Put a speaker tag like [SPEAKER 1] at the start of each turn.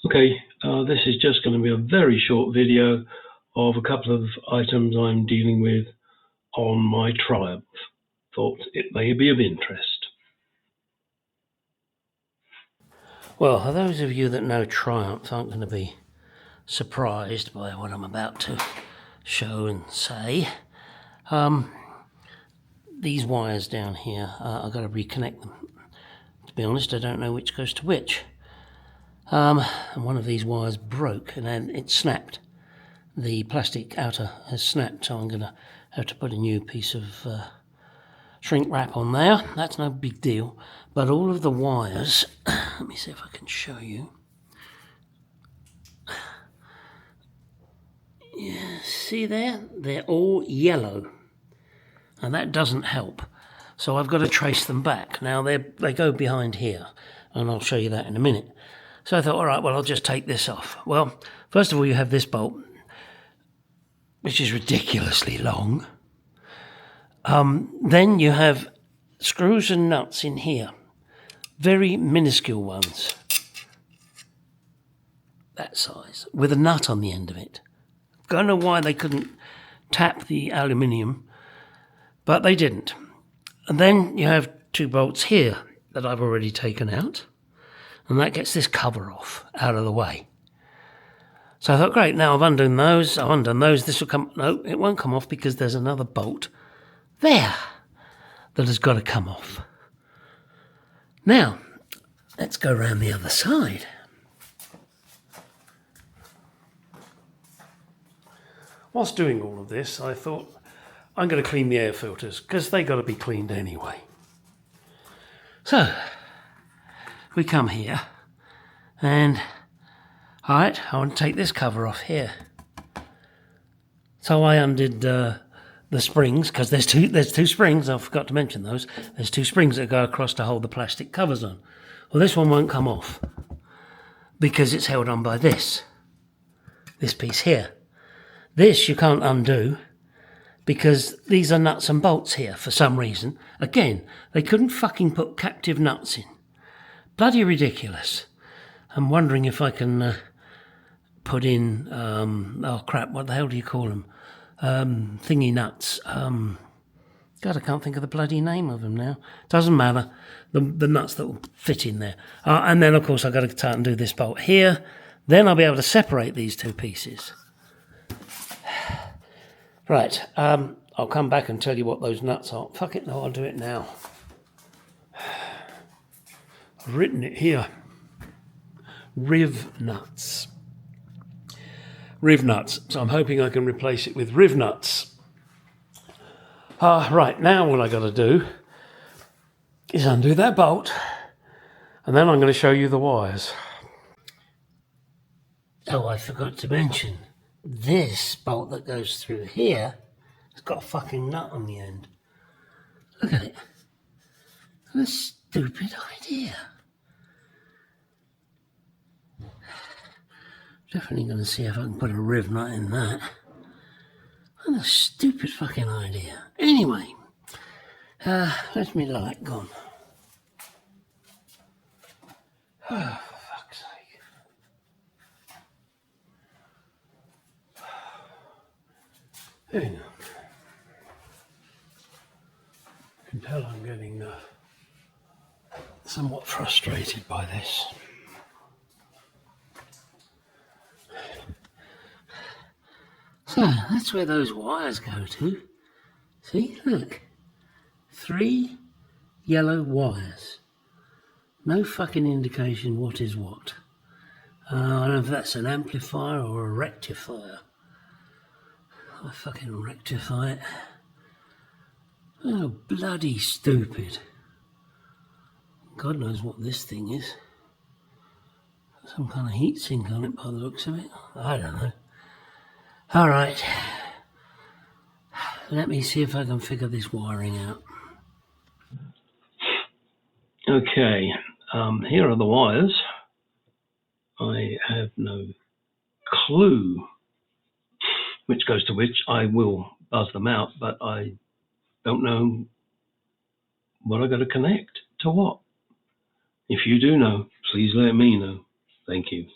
[SPEAKER 1] Okay, this is just going to be a very short video of a couple of items I'm dealing with on my Triumph. Thought it may be of interest.
[SPEAKER 2] Well, for those of you that know Triumph aren't going to be surprised by what I'm about to show and say. These wires down here, I've got to reconnect them. To be honest, I don't know which goes to which. And one of these wires broke and then it snapped. The plastic outer has snapped, so I'm going to have to put a new piece of shrink wrap on there. That's no big deal. But all of the wires, let me see if I can show you. Yeah, see there? They're all yellow. And that doesn't help. So I've got to trace them back. Now they go behind here, and I'll show you that in a minute. So I thought, all right, well, I'll just take this off. Well, first of all, you have this bolt, which is ridiculously long. Then you have screws and nuts in here, very minuscule ones, that size, with a nut on the end of it. I don't know why they couldn't tap the aluminium, but they didn't. And then you have two bolts here that I've already taken out, and that gets this cover off, out of the way. So I thought, great, now I've undone those, this will come, no, it won't come off because there's another bolt there that has got to come off. Now, let's go around the other side. Whilst doing all of this, I thought, I'm going to clean the air filters because they got to be cleaned anyway. So, we come here and, all right, I want to take this cover off here. So I undid the springs, because there's two springs, I forgot to mention those. There's two springs that go across to hold the plastic covers on. Well, this one won't come off because it's held on by this piece here. This you can't undo because these are nuts and bolts here for some reason. Again, they couldn't fucking put captive nuts in. Bloody ridiculous. I'm wondering if I can put in, oh crap, what the hell do you call them? Thingy nuts. God, I can't think of the bloody name of them now. Doesn't matter. The nuts that will fit in there. And then, of course, I've got to tighten do this bolt here. Then I'll be able to separate these two pieces. Right, I'll come back and tell you what those nuts are. Fuck it, no, I'll do it now. I've written it here. Riv nuts. Riv nuts. So I'm hoping I can replace it with riv nuts. Right, now all I got to do is undo that bolt, and then I'm going to show you the wires. Oh, I forgot to mention, this bolt that goes through here has got a fucking nut on the end. Look at it. What a stupid idea. Definitely going to see if I can put a riv nut in that. What a stupid fucking idea. Anyway, where's my light gone? Oh, for fuck's sake. Hang on. I can tell I'm getting somewhat frustrated by this. So, that's where those wires go to. See, look. 3 yellow wires. No fucking indication what is what. I don't know if that's an amplifier or a rectifier. I'll fucking rectify it. Oh, bloody stupid. God knows what this thing is. Some kind of heat sink on it by the looks of it. I don't know. All right, let me see if I can figure this wiring out.
[SPEAKER 1] Okay, here are the wires. I have no clue which goes to which. I will buzz them out, but I don't know what I've got to connect to what. If you do know, please let me know. Thank you.